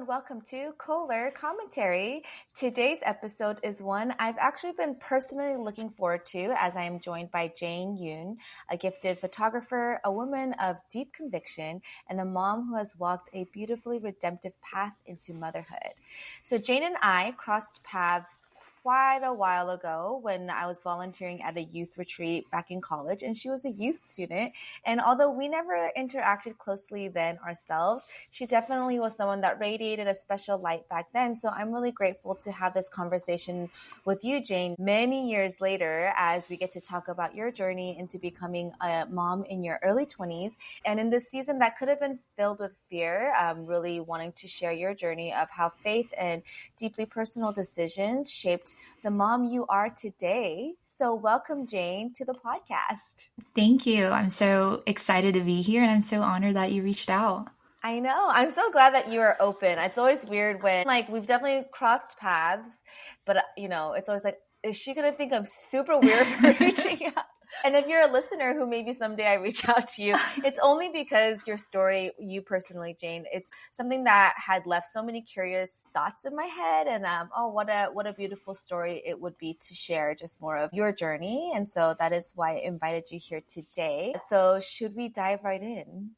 and welcome to Koller Commentary. Today's episode is one I've actually been personally looking forward to as I am joined by Jane Yoon, a gifted photographer, a woman of deep conviction, and a mom who has walked a beautifully redemptive path into motherhood. So Jane and I crossed paths quite a while ago when I was volunteering at a youth retreat back in college, and she was a youth student. And although we never interacted closely then ourselves, she definitely was someone that radiated a special light back then. So I'm really grateful to have this conversation with you, Jane, many years later, as we get to talk about your journey into becoming a mom in your early 20s. And in this season that could have been filled with fear, really wanting to share your journey of how faith and deeply personal decisions shaped the mom you are today. So welcome, Jane, to the podcast. Thank you. I'm so excited to be here, and I'm so honored that you reached out. I know. I'm so glad that you are open. It's always weird when, we've definitely crossed paths, but, it's always like, is she going to think I'm super weird for reaching out? And if you're a listener who maybe someday I reach out to you, it's only because your story, you personally, Jane, it's something that had left so many curious thoughts in my head. And what a beautiful story it would be to share just more of your journey. And so that is why I invited you here today. So should we dive right in?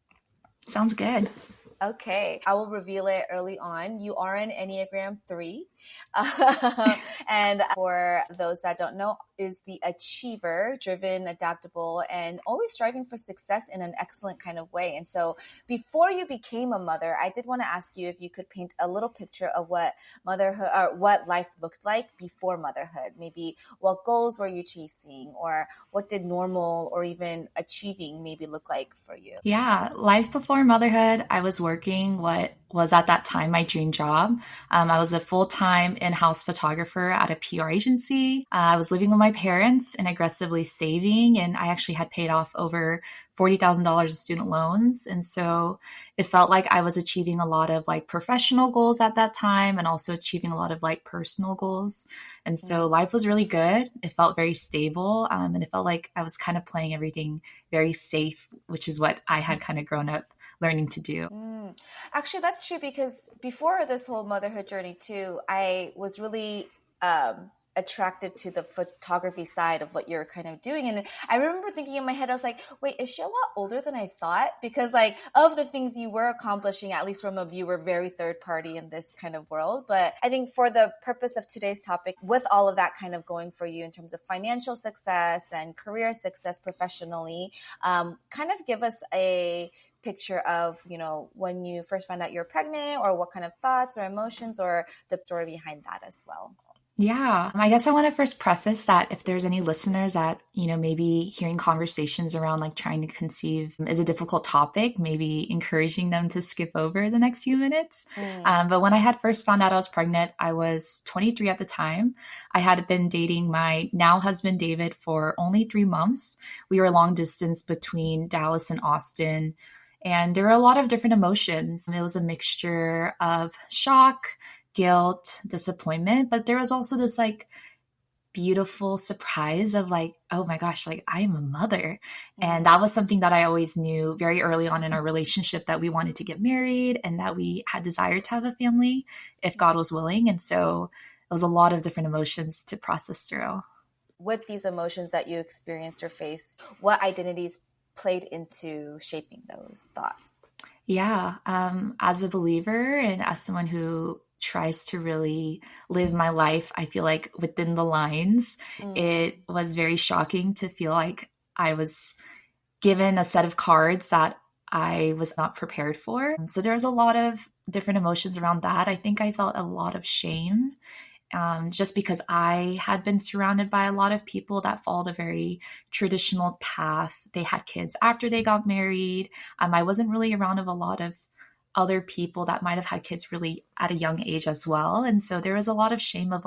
Sounds good. Okay, I will reveal it early on. You are an Enneagram 3. And for those that don't know, is the achiever, driven, adaptable, and always striving for success in an excellent kind of way. And so before you became a mother, I did want to ask you if you could paint a little picture of what motherhood or what life looked like before motherhood. Maybe what goals were you chasing, or what did normal or even achieving maybe look like for you? Yeah, life before motherhood, I was working what was at that time my dream job. I was a full-time in-house photographer at a PR agency. I was living with my parents and aggressively saving, and I actually had paid off over $40,000 in student loans. And so it felt like I was achieving a lot of professional goals at that time, and also achieving a lot of personal goals. And so life was really good. It felt very stable. And it felt like I was kind of playing everything very safe, which is what I had kind of grown up learning to do. Actually, that's true, because before this whole motherhood journey too, I was really attracted to the photography side of what you're kind of doing. And I remember thinking in my head, I was like, wait, is she a lot older than I thought? Because of the things you were accomplishing, at least from a viewer, very third party in this kind of world. But I think for the purpose of today's topic, with all of that kind of going for you in terms of financial success and career success professionally, kind of give us a picture of, when you first found out you're pregnant, or what kind of thoughts or emotions, or the story behind that as well. Yeah, I guess I want to first preface that if there's any listeners that, maybe hearing conversations around trying to conceive is a difficult topic, maybe encouraging them to skip over the next few minutes. But when I had first found out I was pregnant, I was 23 at the time. I had been dating my now husband, David, for only 3 months. We were long distance between Dallas and Austin. And there were a lot of different emotions. It was a mixture of shock, guilt, disappointment, but there was also this beautiful surprise of oh my gosh, I am a mother. And that was something that I always knew very early on in our relationship, that we wanted to get married and that we had desire to have a family if God was willing. And so it was a lot of different emotions to process through. With these emotions that you experienced or faced, what identities played into shaping those thoughts? Yeah. As a believer and as someone who tries to really live my life, I feel like within the lines, it was very shocking to feel like I was given a set of cards that I was not prepared for. So there was a lot of different emotions around that. I think I felt a lot of shame. Just because I had been surrounded by a lot of people that followed a very traditional path. They had kids after they got married. I wasn't really around of a lot of other people that might have had kids really at a young age as well. And so there was a lot of shame of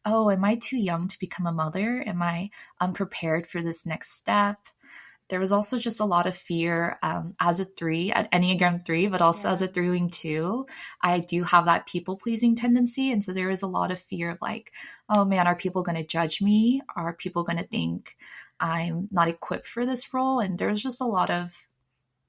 oh, am I too young to become a mother? Am I unprepared for this next step? There was also just a lot of fear as a 3, at Enneagram 3, but also as a 3-wing 2. I do have that people-pleasing tendency. And so there is a lot of fear of oh man, are people going to judge me? Are people going to think I'm not equipped for this role? And there's just a lot of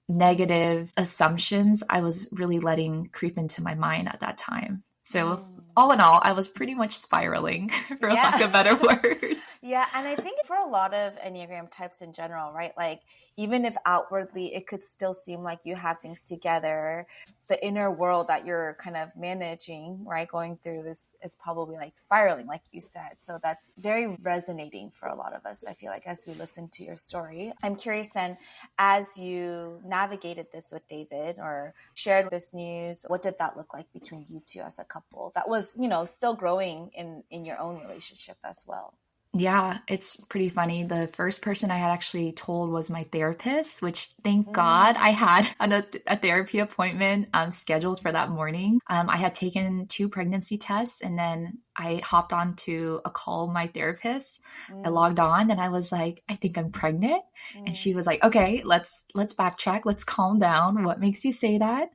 negative assumptions I was really letting creep into my mind at that time. So all in all, I was pretty much spiraling, for lack of better words. Yeah. And I think for a lot of Enneagram types in general, right? Like, even if outwardly it could still seem like you have things together, the inner world that you're kind of managing, right, going through is probably like spiraling, like you said. So that's very resonating for a lot of us, I feel like, as we listen to your story. I'm curious then, as you navigated this with David or shared this news, what did that look like between you two as a couple that was, still growing in your own relationship as well? Yeah, it's pretty funny. The first person I had actually told was my therapist, which thank God I had a therapy appointment scheduled for that morning. I had taken 2 pregnancy tests and then I hopped on to a call with my therapist. I logged on and I was like, I think I'm pregnant. And she was like, okay, let's backtrack. Let's calm down. What makes you say that?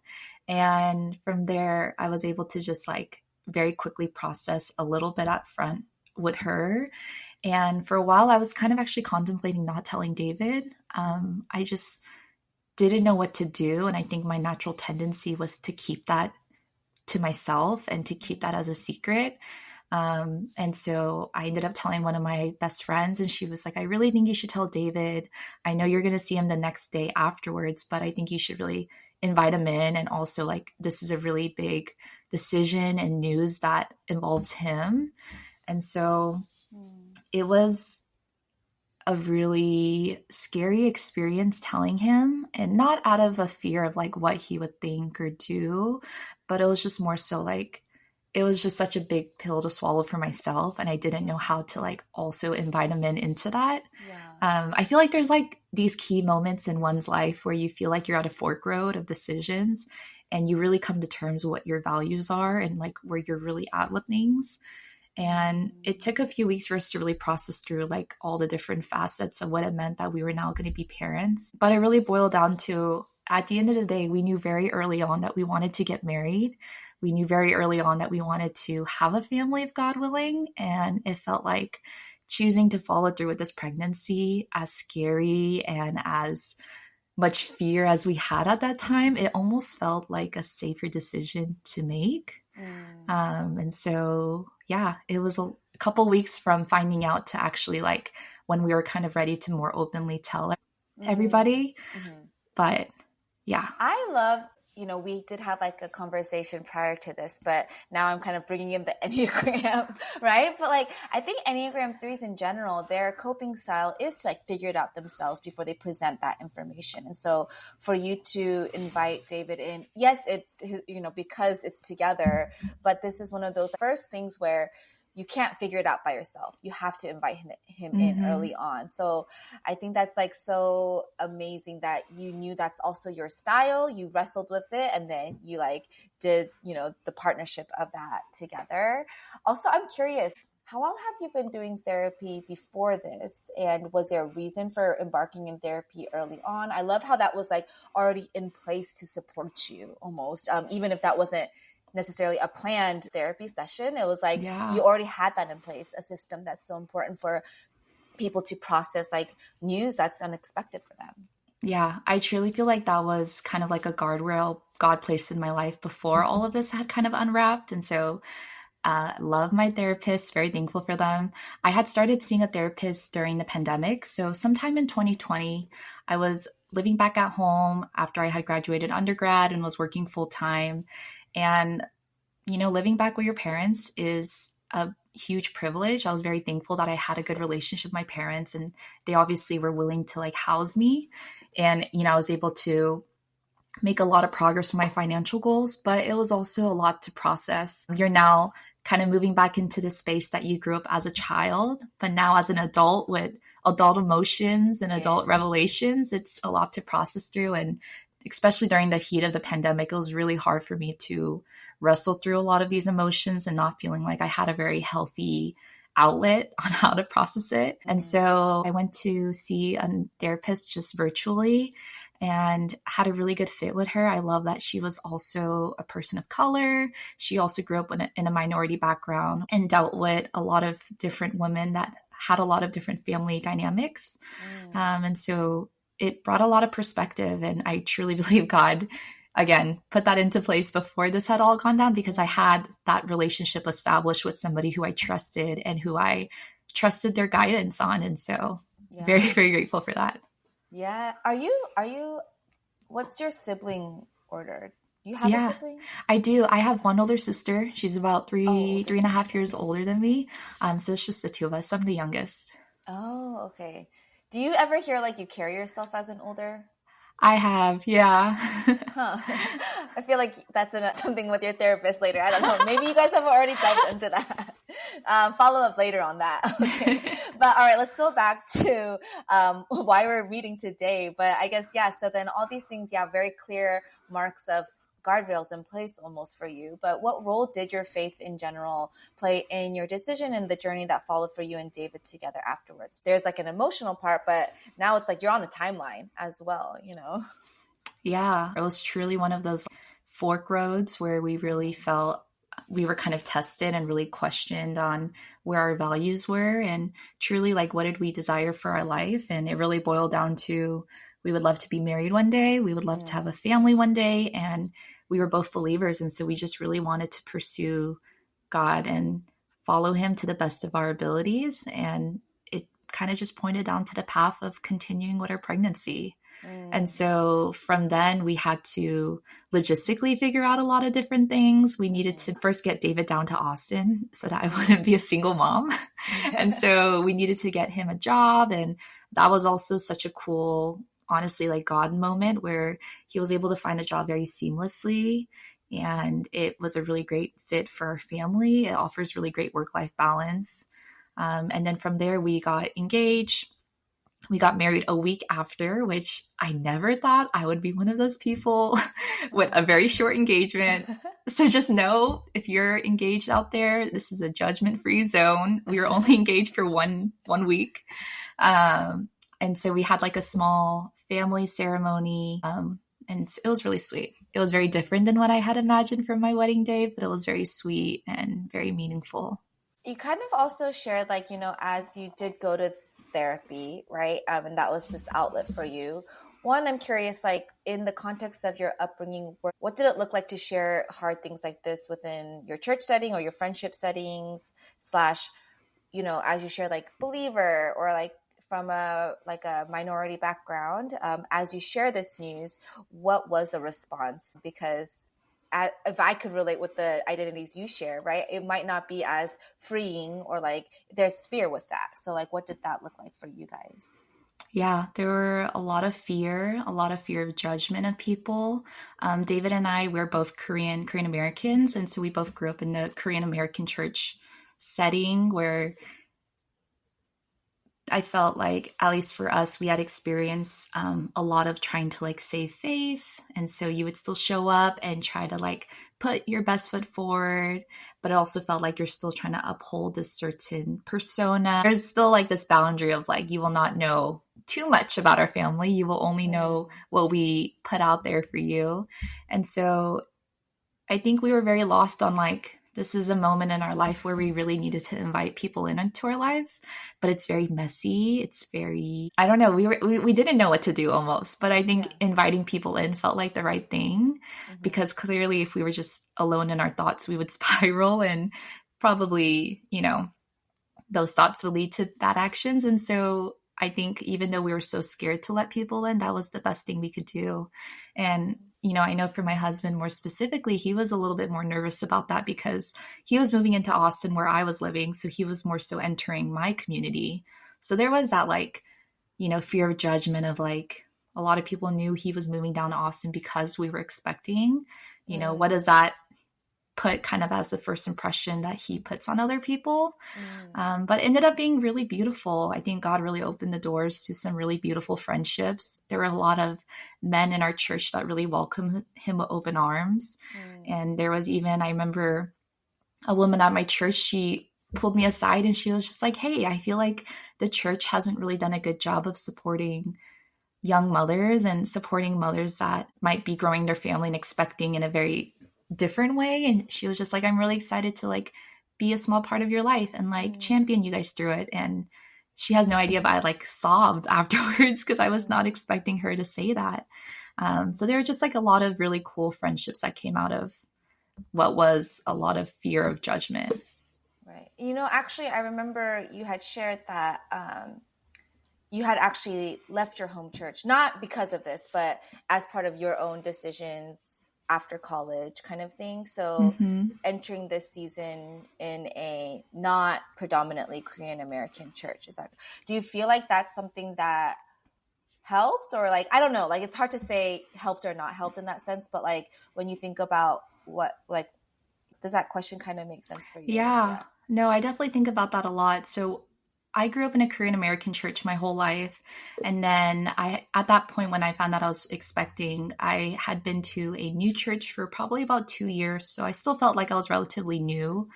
And from there, I was able to just like very quickly process a little bit up front with her. And for a while, I was kind of actually contemplating not telling David. I just didn't know what to do. And I think my natural tendency was to keep that to myself and to keep that as a secret. And so I ended up telling one of my best friends, and she was like, I really think you should tell David. I know you're going to see him the next day afterwards, but I think you should really invite him in. And also, like, this is a really big decision and news that involves him. And so it was a really scary experience telling him, and not out of a fear of like what he would think or do, but it was just more so like, it was just such a big pill to swallow for myself. And I didn't know how to like also invite him into that. Yeah. I feel like there's like these key moments in one's life where you feel like you're at a fork road of decisions and you really come to terms with what your values are and like where you're really at with things. And it took a few weeks for us to really process through like all the different facets of what it meant that we were now going to be parents. But it really boiled down to, at the end of the day, we knew very early on that we wanted to get married. We knew very early on that we wanted to have a family, if God willing. And it felt like choosing to follow through with this pregnancy, as scary and as much fear as we had at that time, it almost felt like a safer decision to make. And so, yeah, it was a couple weeks from finding out to actually like when we were kind of ready to more openly tell everybody. But yeah. I love, we did have like a conversation prior to this, but now I'm kind of bringing in the Enneagram, right? But like, I think Enneagram 3s in general, their coping style is to like figure it out themselves before they present that information. And so for you to invite David in, yes, it's, because it's together, but this is one of those first things where you can't figure it out by yourself. You have to invite him in early on. So I think that's like so amazing that you knew that's also your style. You wrestled with it and then you like did, the partnership of that together. Also, I'm curious, how long have you been doing therapy before this? And was there a reason for embarking in therapy early on? I love how that was like already in place to support you almost, even if that wasn't necessarily a planned therapy session. It was like you already had that in place, a system that's so important for people to process like news that's unexpected for them. Yeah, I truly feel like that was kind of like a guardrail God placed in my life before all of this had kind of unwrapped. And so love my therapist, very thankful for them. I had started seeing a therapist during the pandemic. So sometime in 2020, I was living back at home after I had graduated undergrad and was working full time. And, living back with your parents is a huge privilege. I was very thankful that I had a good relationship with my parents, and they obviously were willing to like house me. And, I was able to make a lot of progress with my financial goals, but it was also a lot to process. You're now kind of moving back into the space that you grew up as a child, but now as an adult with adult emotions and adult revelations, it's a lot to process through. And especially during the heat of the pandemic, it was really hard for me to wrestle through a lot of these emotions and not feeling like I had a very healthy outlet on how to process it. And so I went to see a therapist just virtually and had a really good fit with her. I love that she was also a person of color. She also grew up in a minority background and dealt with a lot of different women that had a lot of different family dynamics. And so it brought a lot of perspective. And I truly believe God, again, put that into place before this had all gone down, because I had that relationship established with somebody who I trusted and who I trusted their guidance on. And so very, very grateful for that. Yeah. Are you, what's your sibling order? You have a sibling? I do. I have one older sister. She's about three and a half years older than me. So it's just the two of us. I'm the youngest. Oh, okay. Do you ever hear like you carry yourself as an older? I have, yeah. I feel like that's something with your therapist later. I don't know. Maybe you guys have already delved into that. Follow up later on that. Okay. But all right, let's go back to why we're meeting today. But I guess, so then all these things, very clear marks of guardrails in place almost for you. But what role did your faith in general play in your decision and the journey that followed for you and David together afterwards? There's like an emotional part, but now it's like you're on a timeline as well, Yeah, it was truly one of those fork roads where we really felt we were kind of tested and really questioned on where our values were, and truly like what did we desire for our life. And it really boiled down to, we would love to be married one day, we would love to have a family one day, and we were both believers. And so we just really wanted to pursue God and follow him to the best of our abilities. And it kind of just pointed down to the path of continuing with our pregnancy. And so from then we had to logistically figure out a lot of different things. We needed to first get David down to Austin so that I wouldn't be a single mom. And so we needed to get him a job. And that was also such a cool, honestly, like God moment where he was able to find a job very seamlessly. And it was a really great fit for our family. It offers really great work-life balance. And then from there, we got engaged. We got married a week after, which I never thought I would be one of those people with a very short engagement. So just know, if you're engaged out there, this is a judgment-free zone. We were only engaged for one week. And so we had like a small family ceremony. And it was really sweet. It was very different than what I had imagined for my wedding day, but it was very sweet and very meaningful. You kind of also shared, like, as you did go to therapy, right? And that was this outlet for you. One, I'm curious, like in the context of your upbringing, what did it look like to share hard things like this within your church setting or your friendship settings / as you share like believer or like from a minority background, as you share this news, what was the response? Because if I could relate with the identities you share, right, it might not be as freeing or like there's fear with that. So like, what did that look like for you guys? Yeah, there were a lot of fear of judgment of people. David and I, we're both Korean Americans. And so we both grew up in the Korean American church setting where I felt like, at least for us, we had experienced a lot of trying to like save face. And so you would still show up and try to like put your best foot forward, but it also felt like you're still trying to uphold this certain persona. There's still like this boundary of like, you will not know too much about our family. You will only know what we put out there for you. And so I think we were very lost on like, this is a moment in our life where we really needed to invite people into our lives, but it's very messy. It's very, I don't know. We didn't know what to do almost, but I think inviting people in felt like the right thing because clearly if we were just alone in our thoughts, we would spiral and probably, those thoughts would lead to bad actions. And so I think even though we were so scared to let people in, that was the best thing we could do. And I know for my husband more specifically, he was a little bit more nervous about that because he was moving into Austin where I was living. So he was more so entering my community. So there was that like, fear of judgment of like, a lot of people knew he was moving down to Austin because we were expecting, what does that put kind of as the first impression that he puts on other people. But it ended up being really beautiful. I think God really opened the doors to some really beautiful friendships. There were a lot of men in our church that really welcomed him with open arms. And there was even, I remember a woman at my church, she pulled me aside and she was just like, hey, I feel like the church hasn't really done a good job of supporting young mothers and supporting mothers that might be growing their family and expecting in a very different way. And she was just like, I'm really excited to like be a small part of your life and like champion you guys through it. And she has no idea, but I like sobbed afterwards because I was not expecting her to say that. So there are just like a lot of really cool friendships that came out of what was a lot of fear of judgment. Right. Actually, I remember you had shared that you had actually left your home church, not because of this, but as part of your own decisions after college kind of thing. So entering this season in a not predominantly Korean American church, do you feel like that's something that helped, or like, I don't know, like it's hard to say helped or not helped in that sense, but like when you think about what, like, does that question kind of make sense for you? Yeah. No, I definitely think about that a lot. So I grew up in a Korean American church my whole life. And then at that point, when I found out I was expecting, I had been to a new church for probably about 2 years. So I still felt like I was relatively new.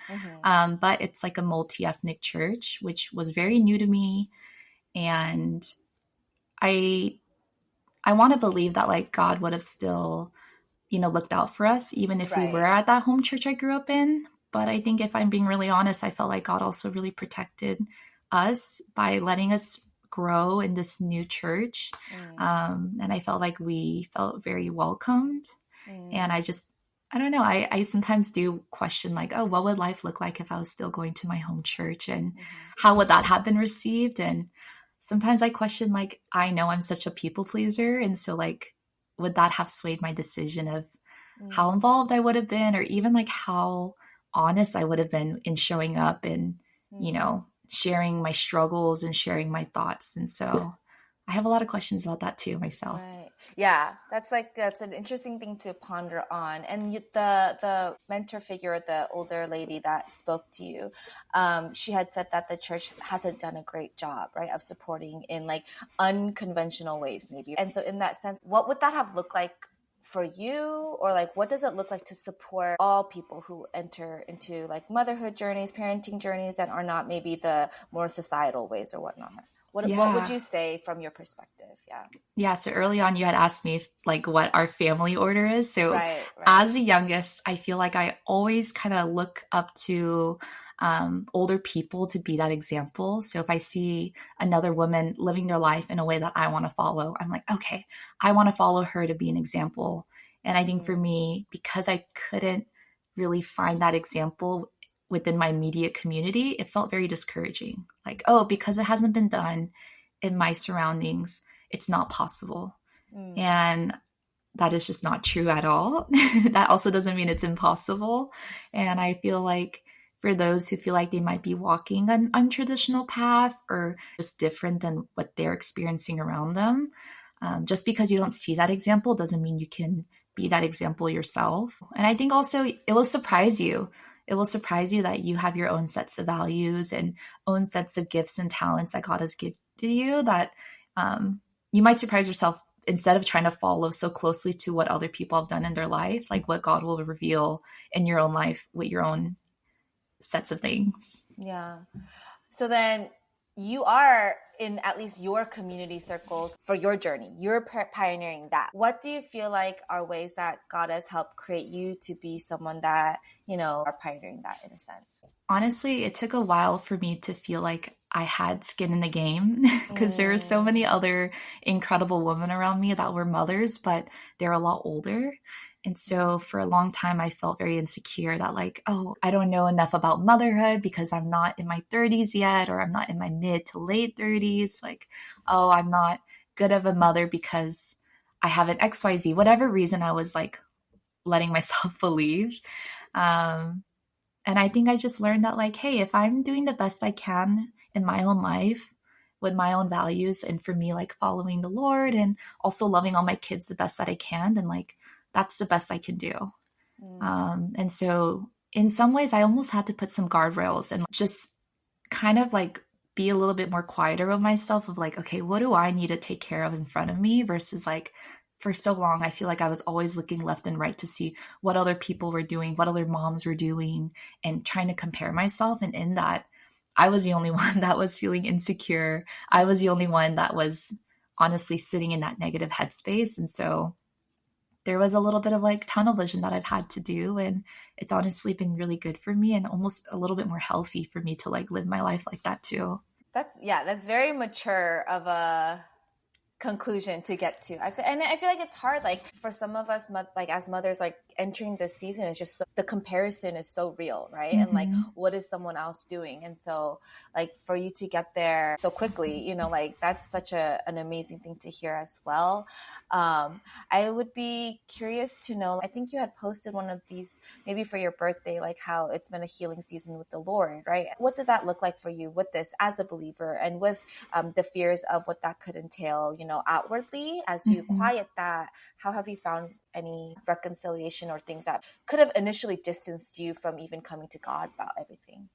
But it's like a multi-ethnic church, which was very new to me. And I want to believe that like God would have still, looked out for us, even if we were at that home church I grew up in. But I think if I'm being really honest, I felt like God also really protected us by letting us grow in this new church. And I felt like we felt very welcomed. And I don't know, I sometimes do question like, oh, what would life look like if I was still going to my home church, and how would that have been received? And sometimes I question, like, I know I'm such a people pleaser. And so like, would that have swayed my decision of how involved I would have been, or even like how honest I would have been in showing up and, sharing my struggles and sharing my thoughts. And so I have a lot of questions about that too myself. Right. Yeah, that's an interesting thing to ponder on. And the mentor figure, the older lady that spoke to you, she had said that the church hasn't done a great job, right, of supporting in like unconventional ways, maybe. And so in that sense, what would that have looked like for you? Or like, what does it look like to support all people who enter into like motherhood journeys, parenting journeys that are not maybe the more societal ways or whatnot? What would you say from your perspective? Yeah. So early on, you had asked me like what our family order is. So as the youngest, I feel like I always kind of look up to older people to be that example. So if I see another woman living their life in a way that I want to follow, I'm like, okay, I want to follow her to be an example. And I think for me, because I couldn't really find that example within my immediate community, it felt very discouraging. Like, oh, because it hasn't been done in my surroundings, it's not possible. And that is just not true at all. That also doesn't mean it's impossible. And I feel like for those who feel like they might be walking an untraditional path or just different than what they're experiencing around them, just because you don't see that example doesn't mean you can be that example yourself. And I think also it will surprise you. It will surprise you that you have your own sets of values and own sets of gifts and talents that God has gifted you, that you might surprise yourself instead of trying to follow so closely to what other people have done in their life, like what God will reveal in your own life with your own sets of things. Yeah. So then you are in at least your community circles for your journey. You're pioneering that. What do you feel like are ways that God has helped create you to be someone that, are pioneering that in a sense? Honestly, it took a while for me to feel like I had skin in the game because there were so many other incredible women around me that were mothers, but they're a lot older. And so for a long time, I felt very insecure that like, oh, I don't know enough about motherhood because I'm not in my 30s yet, or I'm not in my mid to late 30s. Like, oh, I'm not good of a mother because I have an XYZ, whatever reason I was like letting myself believe. And I think I just learned that like, hey, if I'm doing the best I can in my own life with my own values, and for me, like following the Lord and also loving all my kids the best that I can, then like, that's the best I can do. And so in some ways, I almost had to put some guardrails and just kind of like be a little bit more quieter with myself of like, okay, what do I need to take care of in front of me versus like, for so long, I feel like I was always looking left and right to see what other people were doing, what other moms were doing, and trying to compare myself. And in that, I was the only one that was feeling insecure. I was the only one that was honestly sitting in that negative headspace. And so there was a little bit of like tunnel vision that I've had to do. And it's honestly been really good for me and almost a little bit more healthy for me to like live my life like that too. That's very mature of a conclusion to get to. And I feel like it's hard, like for some of us, like as mothers, like entering this season is just the comparison is so real, right? And like, what is someone else doing? And so like for you to get there so quickly, you know, like that's such an amazing thing to hear as well. I would be curious to know, I think you had posted one of these maybe for your birthday, like how it's been a healing season with the Lord, right? What did that look like for you with this as a believer, and with the fears of what that could entail, you know, outwardly as you quiet that? How have you found any reconciliation or things that could have initially distanced you from even coming to God about everything?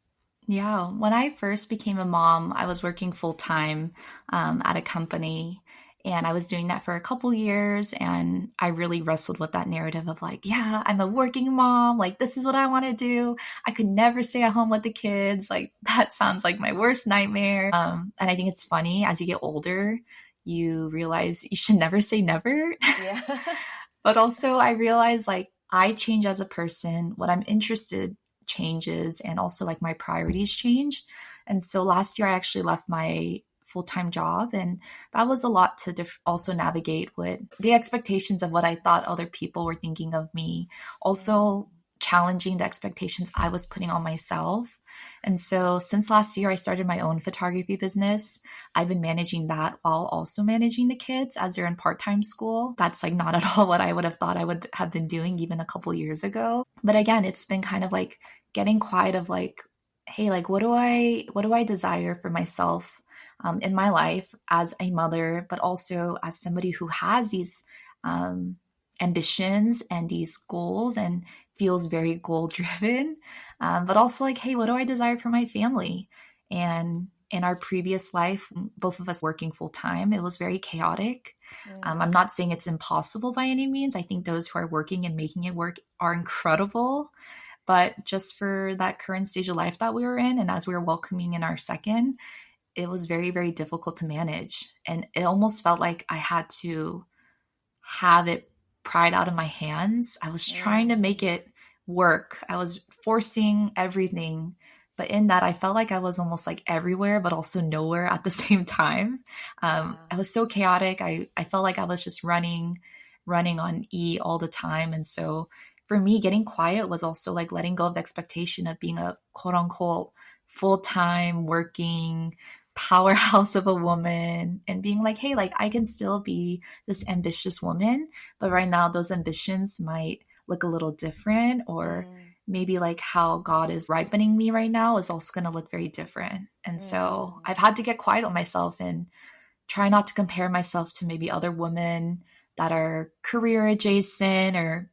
Yeah, when I first became a mom, I was working full time at a company, and I was doing that for a couple years. And I really wrestled with that narrative of like, yeah, I'm a working mom. Like, this is what I want to do. I could never stay at home with the kids. Like, that sounds like my worst nightmare. And I think it's funny as you get older, you realize you should never say never. Yeah. But also, I realize like I change as a person. What I'm interested changes, and also like my priorities change. And so last year I actually left my full-time job, and that was a lot to also navigate with the expectations of what I thought other people were thinking of me, also challenging the expectations I was putting on myself. And so since last year I started my own photography business. I've been managing that while also managing the kids as they're in part-time school. That's like not at all what I would have thought I would have been doing even a couple years ago. But again, it's been kind of like getting quiet of like, hey, like what do I desire for myself in my life as a mother, but also as somebody who has these ambitions and these goals and feels very goal driven. But also like, hey, what do I desire for my family? And in our previous life, both of us working full time, it was very chaotic. I'm not saying it's impossible by any means. I think those who are working and making it work are incredible. But just for that current stage of life that we were in, and as we were welcoming in our second, it was very, very difficult to manage. And it almost felt like I had to have it pried out of my hands. I was trying to make it work. I was forcing everything. But in that, I felt like I was almost like everywhere, but also nowhere at the same time. I was so chaotic. I felt like I was just running on E all the time. And so for me, getting quiet was also like letting go of the expectation of being a quote unquote full-time working powerhouse of a woman, and being like, hey, like I can still be this ambitious woman, but right now those ambitions might look a little different, or maybe like how God is ripening me right now is also going to look very different. And so I've had to get quiet on myself and try not to compare myself to maybe other women that are career adjacent, or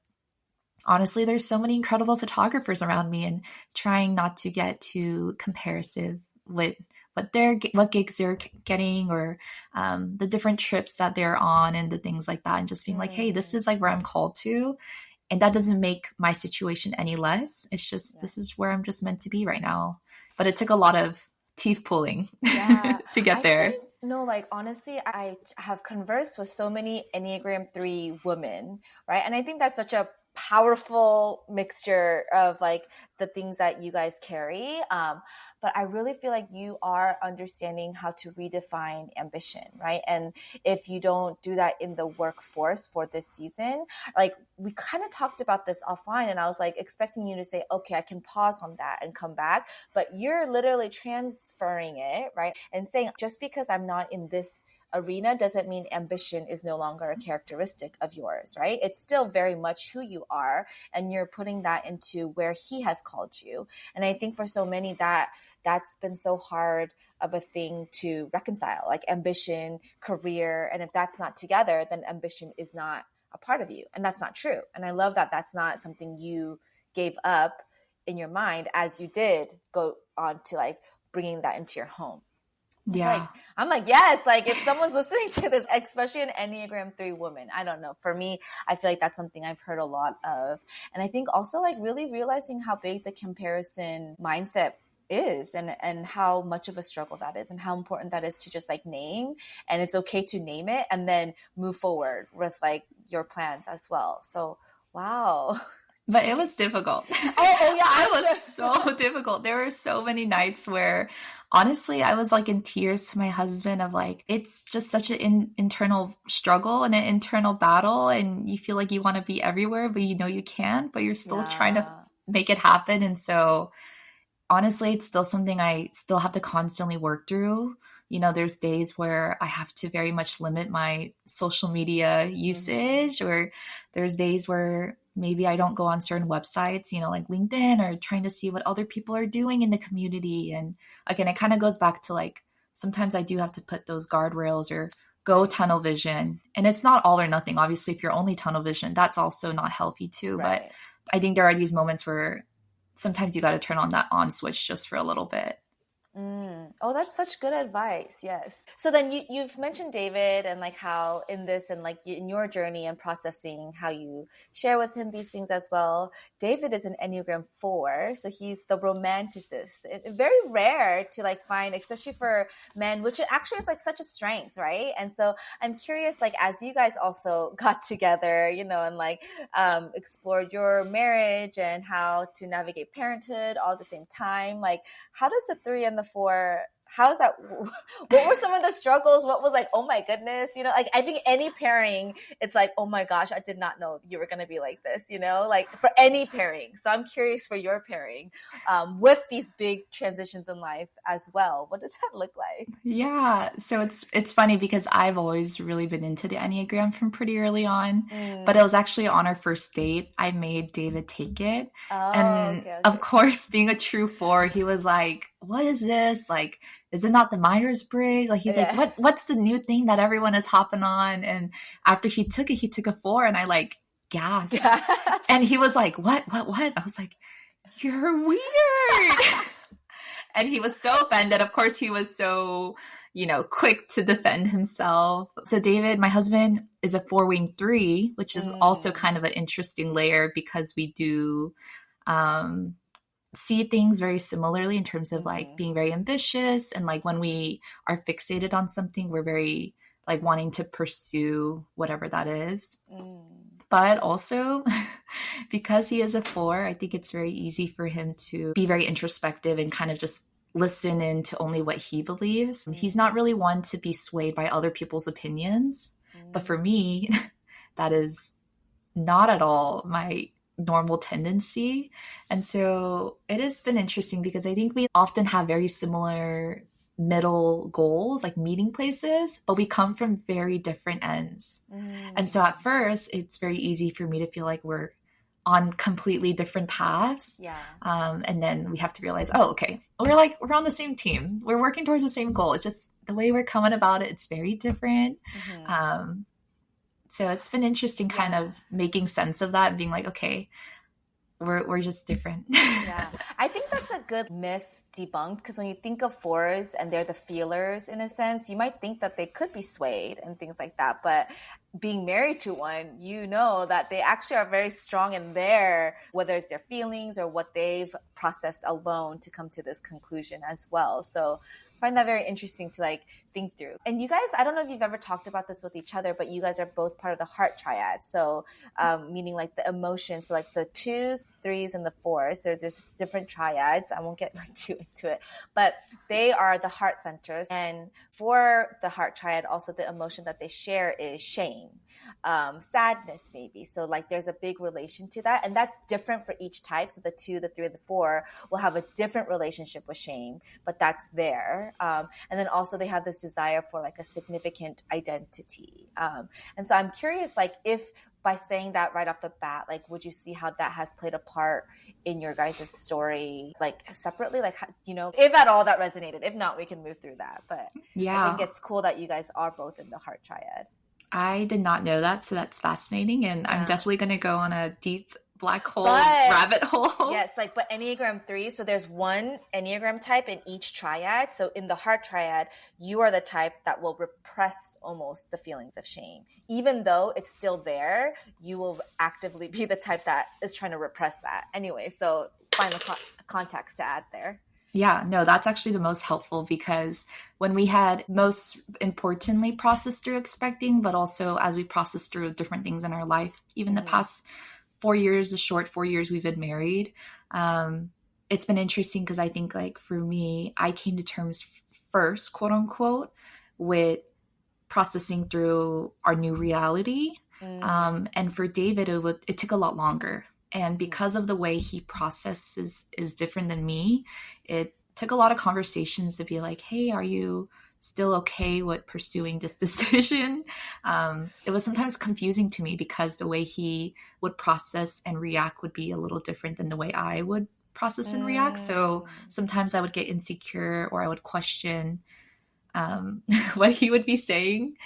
honestly, there's so many incredible photographers around me, and trying not to get too comparative with what gigs they're getting, or the different trips that they're on and the things like that, and just being like, hey, this is like where I'm called to, and that doesn't make my situation any less. It's just this is where I'm just meant to be right now. But it took a lot of teeth pulling to get there. No, like honestly, I have conversed with so many Enneagram 3 women, right? And I think that's such a powerful mixture of like the things that you guys carry. But I really feel like you are understanding how to redefine ambition, right? And if you don't do that in the workforce for this season, like we kind of talked about this offline, and I was like expecting you to say, okay, I can pause on that and come back. But you're literally transferring it, right? And saying, just because I'm not in this arena doesn't mean ambition is no longer a characteristic of yours, right? It's still very much who you are, and you're putting that into where he has called you. And I think for so many that's been so hard of a thing to reconcile, like ambition, career. And if that's not together, then ambition is not a part of you. And that's not true. And I love that that's not something you gave up in your mind as you did go on to like bringing that into your home. Yeah. I'm like, yes, like if someone's listening to this, especially an Enneagram 3 woman, I don't know. For me, I feel like that's something I've heard a lot of. And I think also like really realizing how big the comparison mindset is, and how much of a struggle that is, and how important that is to just like name, and it's okay to name it and then move forward with like your plans as well. So, wow. But it was difficult. Oh yeah, it was so difficult. There were so many nights where honestly I was like in tears to my husband of like, it's just such an internal struggle and an internal battle, and you feel like you want to be everywhere but you know you can't, but you're still trying to make it happen. And so honestly, it's still something I still have to constantly work through. You know, there's days where I have to very much limit my social media usage, or there's days where maybe I don't go on certain websites, you know, like LinkedIn, or trying to see what other people are doing in the community. And again, it kind of goes back to like, sometimes I do have to put those guardrails or go tunnel vision. And it's not all or nothing. Obviously, if you're only tunnel vision, that's also not healthy too. Right. But I think there are these moments where sometimes you got to turn on that on switch just for a little bit. Oh, that's such good advice. Yes. So then you've mentioned David and like how in this and like in your journey and processing how you share with him these things as well. David is an Enneagram 4. So he's the romanticist. Very rare to like find, especially for men, which actually is like such a strength, right? And so I'm curious, like as you guys also got together, you know, and like explored your marriage and how to navigate parenthood all at the same time, like how does the 3 and the 4, how's that? What were some of the struggles? What was like, oh my goodness, you know, like I think any pairing, it's like, oh my gosh, I did not know you were going to be like this, you know, like for any pairing. So I'm curious for your pairing with these big transitions in life as well. What did that look like? Yeah. So it's funny because I've always really been into the Enneagram from pretty early on, but it was actually on our first date, I made David take it. And of course, being a true 4, he was like, what is this? Like, is it not the Myers-Briggs? Like, he's like, what's the new thing that everyone is hopping on? And after he took a 4, and I like gasped. And he was like, what? I was like, you're weird. And he was so offended. Of course, he was so, you know, quick to defend himself. So David, my husband, is a 4-wing 3, which is also kind of an interesting layer because we do see things very similarly in terms of like being very ambitious, and like when we are fixated on something, we're very like wanting to pursue whatever that is. But also because he is a 4, I think it's very easy for him to be very introspective and kind of just listen in to only what he believes. He's not really one to be swayed by other people's opinions. But for me, that is not at all my normal tendency. And so it has been interesting because I think we often have very similar middle goals, like meeting places, but we come from very different ends. And so at first, it's very easy for me to feel like we're on completely different paths. And then we have to realize, oh, okay, we're on the same team. We're working towards the same goal. It's just the way we're coming about it, it's very different. So it's been interesting kind of making sense of that and being like, okay, we're just different. I think that's a good myth debunked, because when you think of 4s and they're the feelers in a sense, you might think that they could be swayed and things like that. But being married to one, you know that they actually are very strong in their, whether it's their feelings or what they've processed alone to come to this conclusion as well. So I find that very interesting to like think through. And you guys, I don't know if you've ever talked about this with each other, but you guys are both part of the heart triad. So meaning like the emotions, so like the 2s, 3s, and the 4s, there's just different triads. I won't get like too into it, but they are the heart centers. And for the heart triad, also the emotion that they share is shame. Sadness maybe. So like there's a big relation to that, and that's different for each type. So the 2, the 3, and the 4 will have a different relationship with shame, but that's there. And then also they have this desire for like a significant identity. And so I'm curious, like if by saying that right off the bat, like would you see how that has played a part in your guys' story, like separately, like, you know, if at all that resonated? If not, we can move through that. But I think it's cool that you guys are both in the heart triad. I did not know that, so that's fascinating, and I'm definitely going to go on a deep black hole rabbit hole. Yes, like, but Enneagram 3, so there's one Enneagram type in each triad. So in the heart triad, you are the type that will repress almost the feelings of shame. Even though it's still there, you will actively be the type that is trying to repress that. Anyway, so find the context to add there. Yeah, no, that's actually the most helpful, because when we had most importantly processed through expecting, but also as we process through different things in our life, even the past 4 years, a short 4 years we've been married. It's been interesting because I think like for me, I came to terms first, quote unquote, with processing through our new reality. And for David, it took a lot longer. And because of the way he processes is different than me, it took a lot of conversations to be like, hey, are you still okay with pursuing this decision? It was sometimes confusing to me because the way he would process and react would be a little different than the way I would process and react. So sometimes I would get insecure or I would question what he would be saying.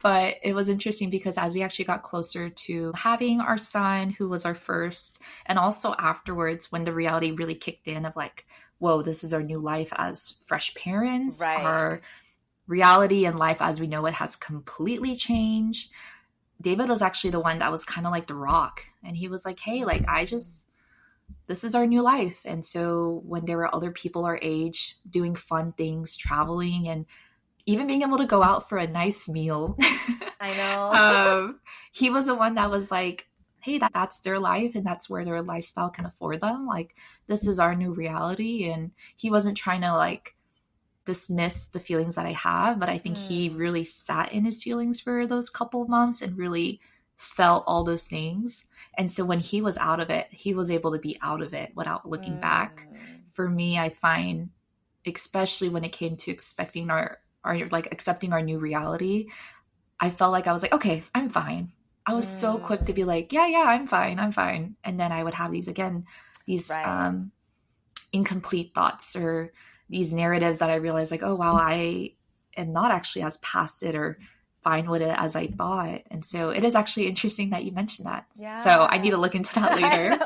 But it was interesting because as we actually got closer to having our son, who was our first, and also afterwards when the reality really kicked in of like, whoa, this is our new life as fresh parents. Right. Our reality and life as we know it has completely changed. David was actually the one that was kind of like the rock. And he was like, hey, like this is our new life. And so when there were other people our age doing fun things, traveling, and even being able to go out for a nice meal. I know. He was the one that was like, hey, that's their life and that's where their lifestyle can afford them. Like, this is our new reality. And he wasn't trying to like dismiss the feelings that I have, but I think he really sat in his feelings for those couple of months and really felt all those things. And so when he was out of it, he was able to be out of it without looking back. For me, I find, especially when it came to accepting our new reality, I felt like I was like, okay, I'm fine. I was so quick to be like, yeah, I'm fine. And then I would have these incomplete thoughts or these narratives that I realized like, oh, wow, I am not actually as past it or fine with it as I thought. And so it is actually interesting that you mentioned that. Yeah. So I need to look into that later.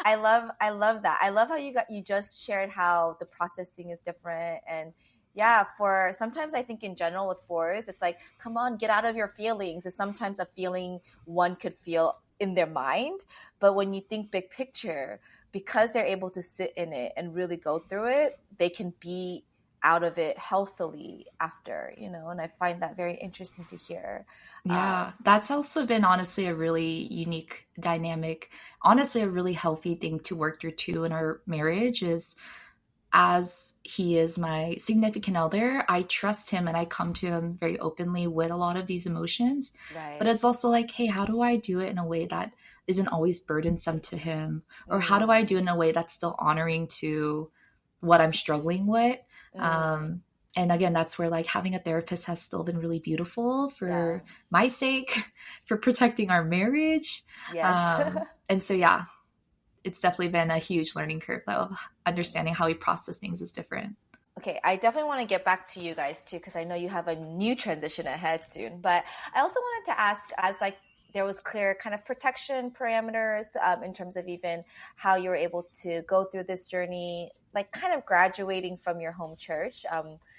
I love that. I love how you just shared how the processing is different. And yeah, for sometimes I think in general with fours, it's like, come on, get out of your feelings. It's sometimes a feeling one could feel in their mind. But when you think big picture, because they're able to sit in it and really go through it, they can be out of it healthily after, and I find that very interesting to hear. Yeah, that's also been honestly a really unique dynamic, honestly, a really healthy thing to work through too in our marriage is, as he is my significant elder, I trust him and I come to him very openly with a lot of these emotions. Right. But it's also like, hey, how do I do it in a way that isn't always burdensome to him? Or how do I do it in a way that's still honoring to what I'm struggling with? And again, that's where like having a therapist has still been really beautiful for my sake, for protecting our marriage. Yes. And so, yeah. It's definitely been a huge learning curve, though, of understanding how we process things is different. Okay, I definitely want to get back to you guys, too, because I know you have a new transition ahead soon. But I also wanted to ask, as like there was clear kind of protection parameters in terms of even how you were able to go through this journey, like kind of graduating from your home church,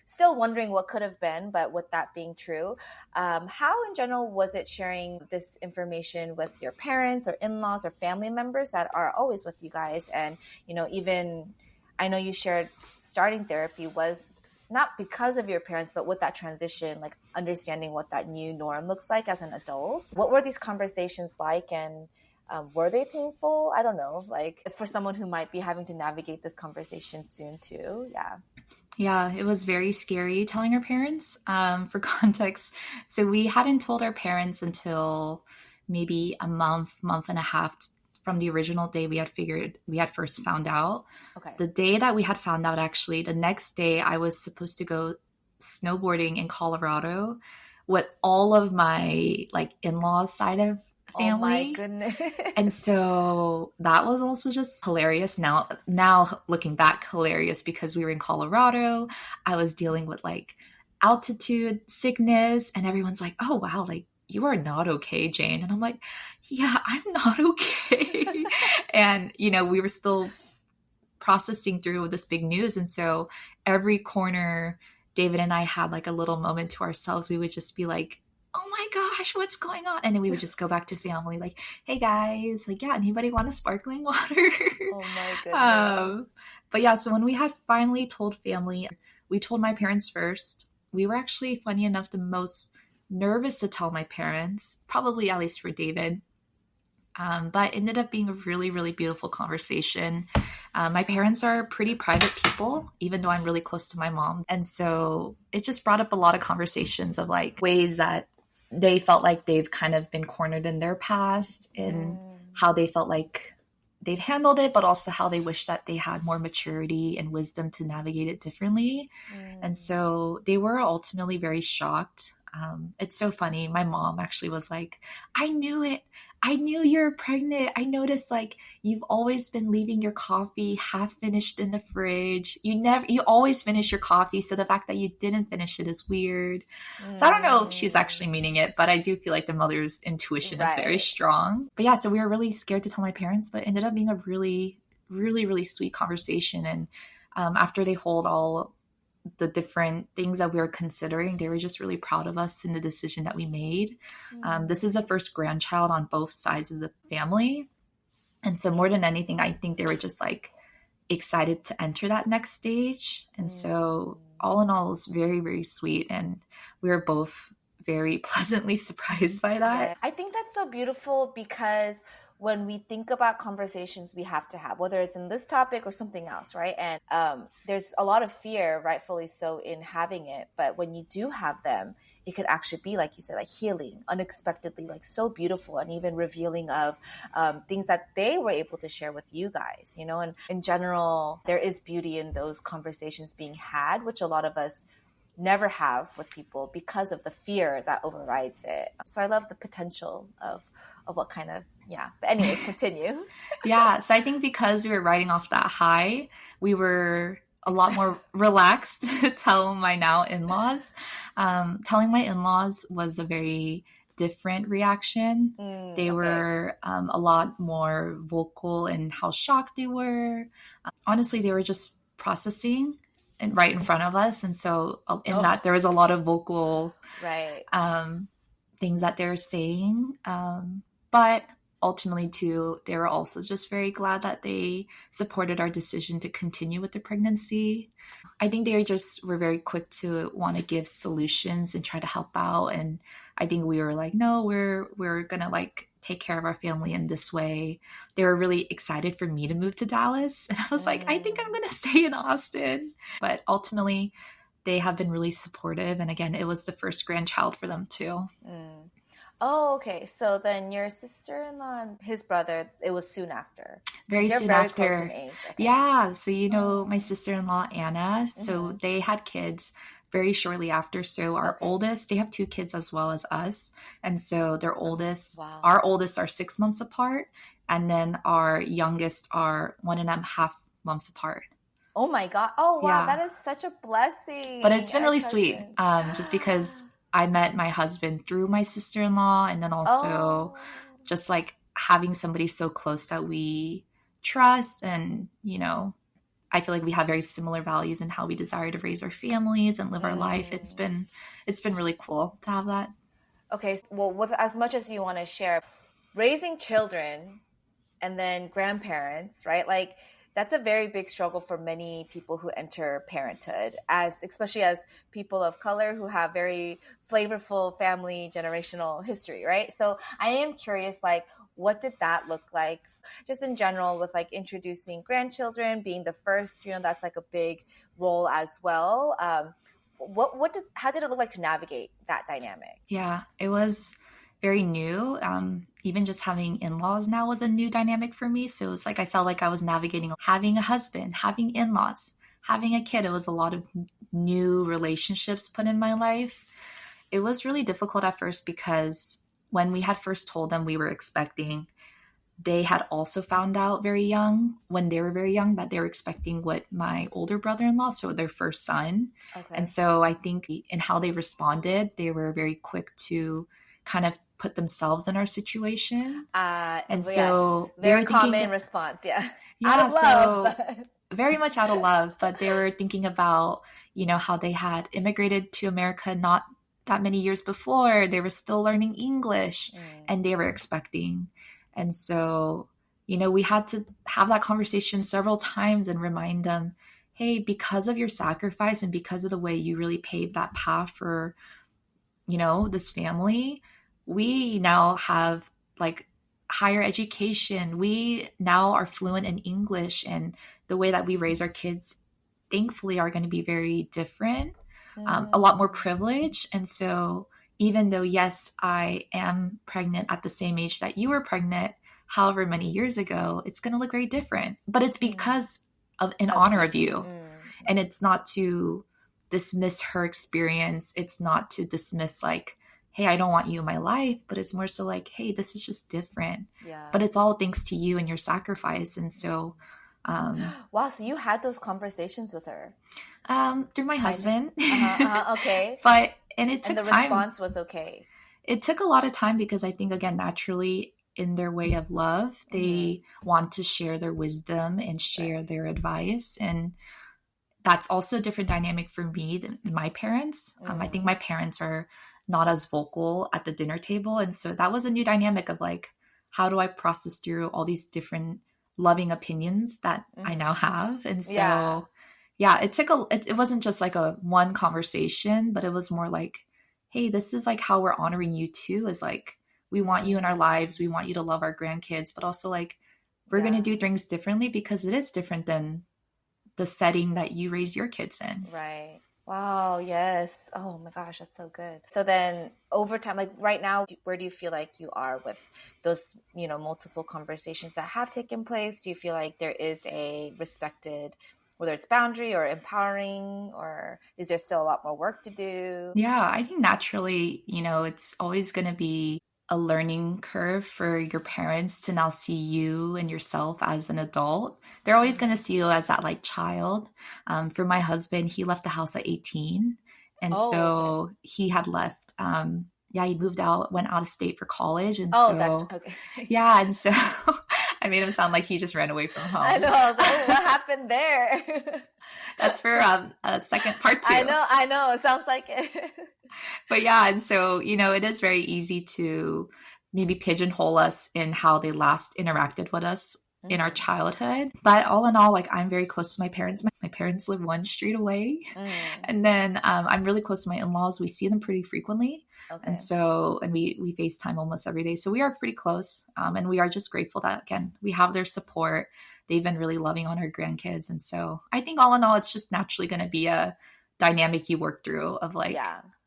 still wondering what could have been, but with that being true, how in general was it sharing this information with your parents or in-laws or family members that are always with you guys? And, even I know you shared starting therapy was not because of your parents, but with that transition, like understanding what that new norm looks like as an adult. What were these conversations like? And were they painful? I don't know, like for someone who might be having to navigate this conversation soon too. Yeah. Yeah, it was very scary telling our parents. For context, so we hadn't told our parents until maybe a month and a half from the original day we had first found out. Okay. The day that we had found out, actually, the next day I was supposed to go snowboarding in Colorado with all of my like in-laws side of family. Oh my goodness. And so that was also just hilarious. Now looking back, hilarious because we were in Colorado. I was dealing with like altitude sickness and everyone's like, oh wow, like you are not okay, Jane. And I'm like, yeah, I'm not okay. And we were still processing through this big news. And so every corner David and I had like a little moment to ourselves. We would just be like, oh my gosh, what's going on? And then we would just go back to family like, hey guys, like, yeah, anybody want a sparkling water? Oh my goodness. But yeah, so when we had finally told family, we told my parents first. We were actually, funny enough, the most nervous to tell my parents, probably at least for David. But it ended up being a really, really beautiful conversation. My parents are pretty private people, even though I'm really close to my mom. And so it just brought up a lot of conversations of like ways that they felt like they've kind of been cornered in their past and how they felt like they've handled it, but also how they wish that they had more maturity and wisdom to navigate it differently. And so they were ultimately very shocked. It's so funny. My mom actually was like, I knew it. I knew you were pregnant. I noticed like you've always been leaving your coffee half finished in the fridge. You always finish your coffee. So the fact that you didn't finish it is weird. So I don't know if she's actually meaning it, but I do feel like the mother's intuition is very strong. But yeah, so we were really scared to tell my parents, but it ended up being a really, really, really sweet conversation. And after they hold all the different things that we were considering, they were just really proud of us in the decision that we made. This is a first grandchild on both sides of the family. And so more than anything, I think they were just like excited to enter that next stage. And so all in all, it was very, very sweet. And we were both very pleasantly surprised by that. Yeah. I think that's so beautiful because when we think about conversations we have to have, whether it's in this topic or something else, right? And there's a lot of fear, rightfully so, in having it. But when you do have them, it could actually be, like you said, like healing, unexpectedly, like so beautiful and even revealing of things that they were able to share with you guys, you know? And in general, there is beauty in those conversations being had, which a lot of us never have with people because of the fear that overrides it. So I love the potential of what kind of, yeah. But anyways, continue. Yeah. So I think because we were riding off that high, we were a lot more relaxed to tell my now in-laws. Telling my in-laws was a very different reaction. They were a lot more vocal in how shocked they were. Honestly, they were just processing and right in front of us. And so in that, there was a lot of vocal things that they're saying. But ultimately, too, they were also just very glad that they supported our decision to continue with the pregnancy. I think they just were very quick to want to give solutions and try to help out. And I think we were like, no, we're going to like take care of our family in this way. They were really excited for me to move to Dallas. And I was like, I think I'm going to stay in Austin. But ultimately, they have been really supportive. And again, it was the first grandchild for them too. Oh, okay. So then your sister-in-law and his brother, it was soon after. Very soon very after. Close in age. Okay. Yeah. So, you know, my sister-in-law, Anna, so they had kids very shortly after. So our oldest, they have 2 kids as well as us. And so their oldest, our oldest are 6 months apart. And then our youngest are 1.5 months apart. Oh my God. Oh, wow. Yeah. That is such a blessing. But it's been really sweet. Just because I met my husband through my sister-in-law, and then also just like having somebody so close that we trust. And, you know, I feel like we have very similar values in how we desire to raise our families and live our life. It's been really cool to have that. Okay. Well, with as much as you want to share, raising children and then grandparents, right? Like, that's a very big struggle for many people who enter parenthood, especially as people of color who have very flavorful family generational history, right? So I am curious, like, what did that look like just in general with like introducing grandchildren, being the first, you know, that's like a big role as well. How did it look like to navigate that dynamic? Yeah, it was very new. Even just having in-laws now was a new dynamic for me. So it was like I felt like I was navigating having a husband, having in-laws, having a kid. It was a lot of new relationships put in my life. It was really difficult at first because when we had first told them we were expecting, they had also found out very young, when they were very young, that they were expecting what my older brother-in-law, so their first son. Okay. And so I think in how they responded, they were very quick to kind of put themselves in our situation. And so very common response. Yeah. Out of love. So very much out of love, but they were thinking about, you know, how they had immigrated to America not that many years before. They were still learning English and they were expecting. And so, you know, we had to have that conversation several times and remind them, hey, because of your sacrifice and because of the way you really paved that path for, you know, this family, we now have like higher education. We now are fluent in English, and the way that we raise our kids, thankfully, are going to be very different, a lot more privileged. And so even though, yes, I am pregnant at the same age that you were pregnant, however many years ago, it's going to look very different. But it's because of in honor of you. And it's not to dismiss her experience. It's not to dismiss like, hey, I don't want you in my life, but it's more so like, hey, this is just different. Yeah. But it's all thanks to you and your sacrifice. And so wow, so you had those conversations with her? Through my husband. Okay. And it took time. And the time. response was okay. It took a lot of time because I think, again, naturally in their way of love, they want to share their wisdom and share their advice. And that's also a different dynamic for me than my parents. I think my parents are not as vocal at the dinner table. And so that was a new dynamic of like, how do I process through all these different loving opinions that I now have? And so, it wasn't just like a one conversation, but it was more like, hey, this is like how we're honoring you too, is like, we want you in our lives. We want you to love our grandkids, but also like, we're going to do things differently because it is different than the setting that you raise your kids in. Right. Wow. Yes. Oh my gosh. That's so good. So then over time, like right now, where do you feel like you are with those, multiple conversations that have taken place? Do you feel like there is a respected, whether it's boundary or empowering, or is there still a lot more work to do? Yeah, I think naturally, it's always going to be a learning curve for your parents to now see you and yourself as an adult. They're always going to see you as that like child. For my husband, he left the house at 18. And so he had left. He moved out, went out of state for college. And that's okay. Yeah. And so I made him sound like he just ran away from home. I know. I was like, what happened there? That's for a second part 2. I know. It sounds like it. But yeah, and so, it is very easy to maybe pigeonhole us in how they last interacted with us in our childhood. But all in all, like, I'm very close to my parents. My parents live one street away. And then I'm really close to my in-laws. We see them pretty frequently. Okay. And so, and we FaceTime almost every day. So we are pretty close. And we are just grateful that, again, we have their support. They've been really loving on our grandkids. And so I think all in all, it's just naturally going to be a dynamic you work through of like,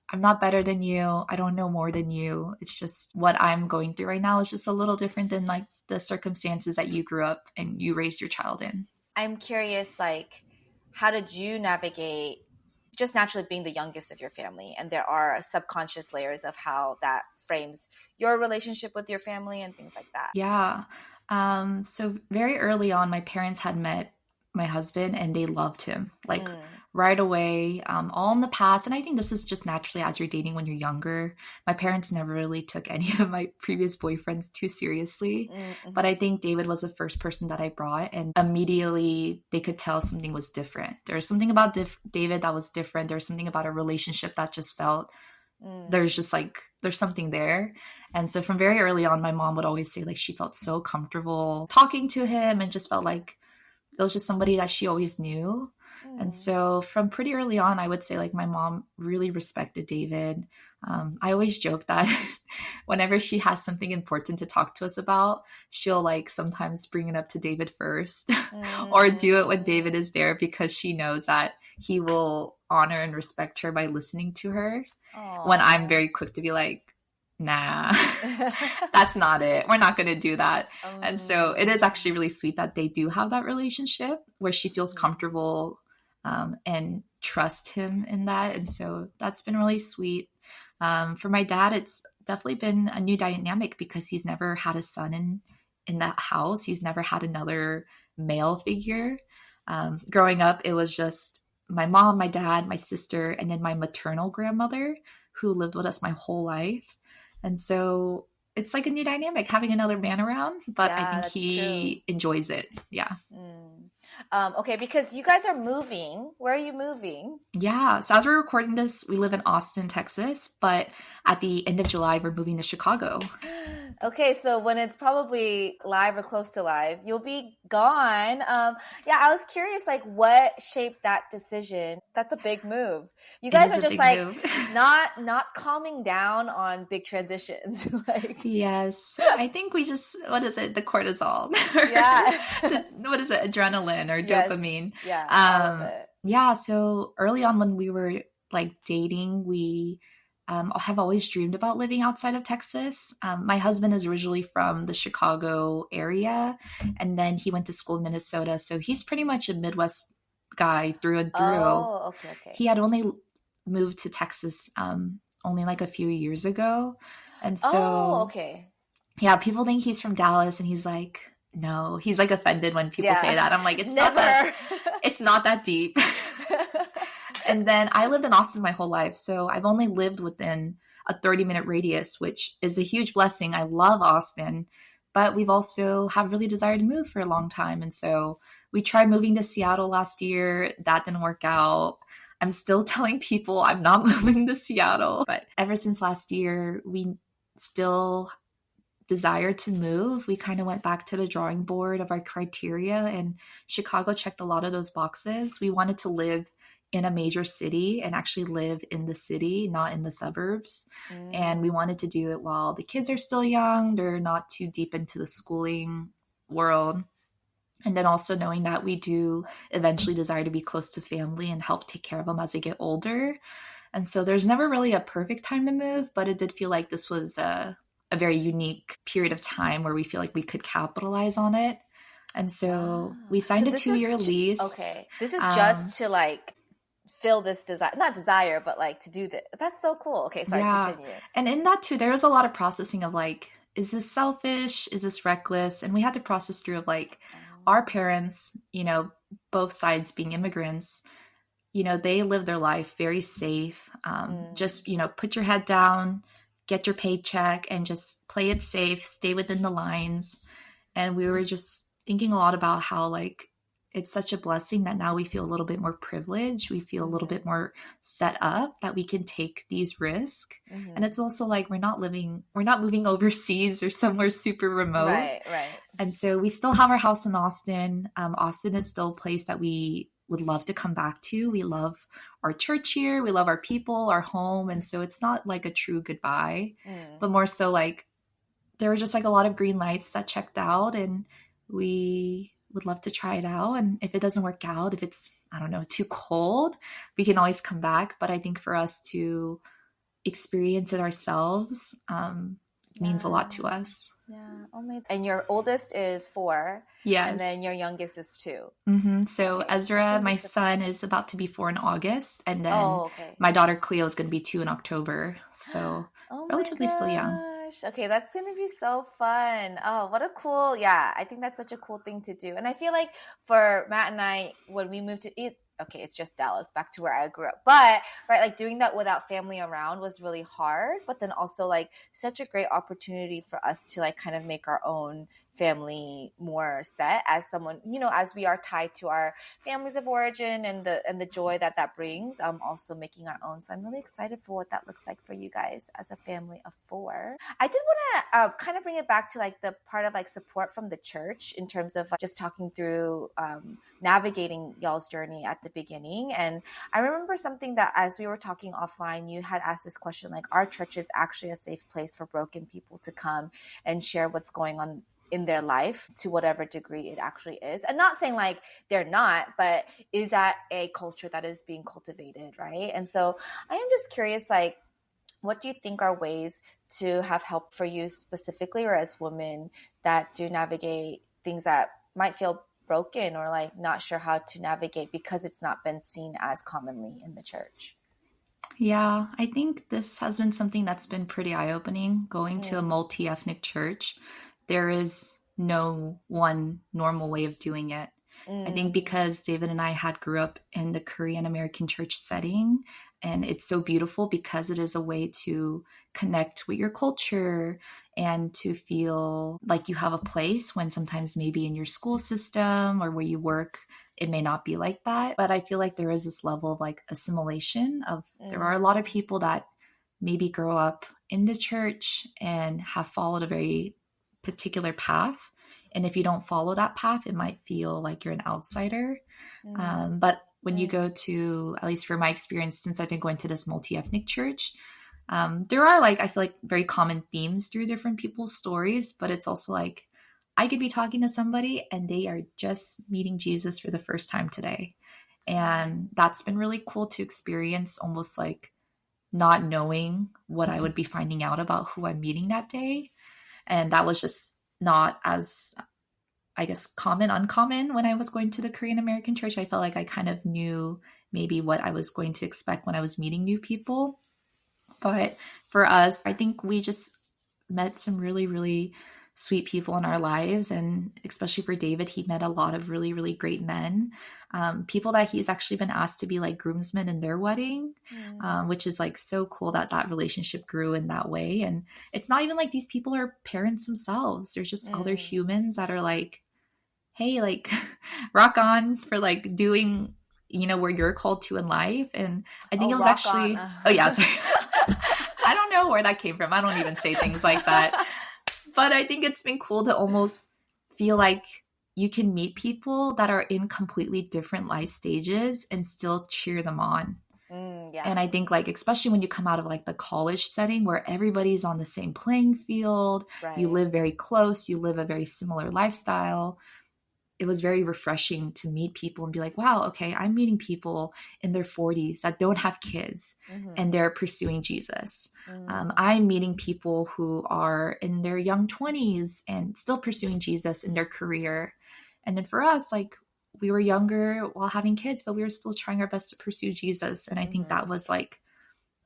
I'm not better than you. I don't know more than you. It's just what I'm going through right now is just a little different than like the circumstances that you grew up and you raised your child in. I'm curious, like, how did you navigate just naturally being the youngest of your family? And there are subconscious layers of how that frames your relationship with your family and things like that. Yeah. So very early on, my parents had met my husband and they loved him like right away, all in the past. And I think this is just naturally as you're dating when you're younger. My parents never really took any of my previous boyfriends too seriously. But I think David was the first person that I brought, and immediately they could tell something was different. There was something about David that was different. There was something about a relationship that just felt there's just like, there's something there. And so from very early on, my mom would always say like she felt so comfortable talking to him and just felt like it was just somebody that she always knew. And so from pretty early on, I would say like my mom really respected David. I always joke that whenever she has something important to talk to us about, she'll like sometimes bring it up to David first or do it when David is there, because she knows that he will honor and respect her by listening to her. Aww. When I'm very quick to be like, nah, that's not it. We're not going to do that. And so it is actually really sweet that they do have that relationship where she feels comfortable and trust him in that. And so that's been really sweet. For my dad, it's definitely been a new dynamic because he's never had a son in that house. He's never had another male figure. Growing up, it was just my mom, my dad, my sister, and then my maternal grandmother who lived with us my whole life. And so it's like a new dynamic having another man around, but I think he enjoys it. Yeah. Okay, because you guys are moving. Where are you moving? Yeah. So as we're recording this, we live in Austin, Texas, but at the end of July, we're moving to Chicago. Okay, so when it's probably live or close to live, you'll be gone. Yeah, I was curious, like, what shaped that decision? That's a big move. You It guys is are a just big like move. not calming down on big transitions. Like, Yes. I think we just, what is it? The cortisol yeah. or what is it? Adrenaline or Yes. dopamine. Yeah, all of it. Yeah. So early on when we were like dating, we have always dreamed about living outside of Texas. My husband is originally from the Chicago area, and then he went to school in Minnesota. So he's pretty much a Midwest guy through and through. Oh, okay, okay. He had only moved to Texas only like a few years ago. And Oh, so, okay. yeah, people think he's from Dallas, and he's like, no, he's like offended when people say Yeah. that. I'm like, it's Never. not that deep. And then I lived in Austin my whole life. So I've only lived within a 30-minute radius, which is a huge blessing. I love Austin, but we've also have really desired to move for a long time. And so we tried moving to Seattle last year. That didn't work out. I'm still telling people I'm not moving to Seattle. But ever since last year, we still desire to move. We kind of went back to the drawing board of our criteria, and Chicago checked a lot of those boxes. We wanted to live in a major city and actually live in the city, not in the suburbs. And we wanted to do it while the kids are still young. They're not too deep into the schooling world. And then also knowing that we do eventually desire to be close to family and help take care of them as they get older. And so there's never really a perfect time to move, but it did feel like this was a very unique period of time where we feel like we could capitalize on it. And so we signed a 2-year lease. Okay. This is just to like fill this desire, not desire, but like to do this. That's so cool. Okay, sorry, continue. And in that too, there was a lot of processing of like, is this selfish? Is this reckless? And we had to process through of like our parents, you know, both sides being immigrants, you know, they live their life very safe. Just, you know, put your head down, get your paycheck, and just play it safe, stay within the lines. And we were just thinking a lot about how like it's such a blessing that now we feel a little bit more privileged. We feel a little bit more set up that we can take these risks. And it's also like we're not moving overseas or somewhere super remote. Right. And so we still have our house in Austin. Austin is still a place that we would love to come back to. We love our church here. We love our people, our home. And so it's not like a true goodbye, but more so like there were just like a lot of green lights that checked out, and we would love to try it out. And if it doesn't work out, if it's, I don't know, too cold, we can always come back. But I think for us to experience it ourselves means a lot to us. Yeah. Oh my. And your oldest is 4. Yes. And then your youngest is 2. So okay. Ezra, my son, is about to be 4 in August. And then my daughter Cleo is going to be 2 in October. So relatively still young. Okay, that's going to be so fun. Oh, what a cool, yeah, I think that's such a cool thing to do. And I feel like for Matt and I, when we moved to okay, it's just Dallas, back to where I grew up. But, right, like doing that without family around was really hard, but then also like such a great opportunity for us to like kind of make our own family more set as someone, you know, as we are tied to our families of origin and the joy that brings, also making our own. So I'm really excited for what that looks like for you guys as a family of 4. I did want to kind of bring it back to like the part of like support from the church in terms of just talking through navigating y'all's journey at the beginning. And I remember something that as we were talking offline, you had asked this question, like, our church is actually a safe place for broken people to come and share what's going on in their life to whatever degree it actually is. And not saying like they're not, but is that a culture that is being cultivated, right? And so I am just curious, like, what do you think are ways to have help for you specifically, or as women that do navigate things that might feel broken or like not sure how to navigate because it's not been seen as commonly in the church? Yeah, I think this has been something that's been pretty eye-opening, going to a multi-ethnic church. There is no one normal way of doing it. I think because David and I grew up in the Korean American church setting, and it's so beautiful because it is a way to connect with your culture and to feel like you have a place when sometimes maybe in your school system or where you work, it may not be like that. But I feel like there is this level of like assimilation of there are a lot of people that maybe grow up in the church and have followed a very particular path. And if you don't follow that path, it might feel like you're an outsider. But when you go to, at least for my experience, since I've been going to this multi-ethnic church, there are like, I feel like very common themes through different people's stories, but it's also like, I could be talking to somebody and they are just meeting Jesus for the first time today. And that's been really cool to experience, almost like not knowing what I would be finding out about who I'm meeting that day. And that was just not as, I guess, uncommon when I was going to the Korean American church. I felt like I kind of knew maybe what I was going to expect when I was meeting new people. But for us, I think we just met some really, really sweet people in our lives. And especially for David, he met a lot of really, really great men, people that he's actually been asked to be like groomsmen in their wedding, which is like so cool that that relationship grew in that way. And it's not even like these people are parents themselves. There's just other humans that are like, hey, like rock on for like doing, where you're called to in life. And I think it was actually, oh yeah, sorry. I don't know where that came from. I don't even say things like that. But I think it's been cool to almost feel like you can meet people that are in completely different life stages and still cheer them on. Yeah. And I think like, especially when you come out of like the college setting where everybody's on the same playing field, you live very close, you live a very similar lifestyle. It was very refreshing to meet people and be like, wow, okay, I'm meeting people in their 40s that don't have kids and they're pursuing Jesus. I'm meeting people who are in their young 20s and still pursuing Jesus in their career. And then for us, like we were younger while having kids, but we were still trying our best to pursue Jesus. And I think that was like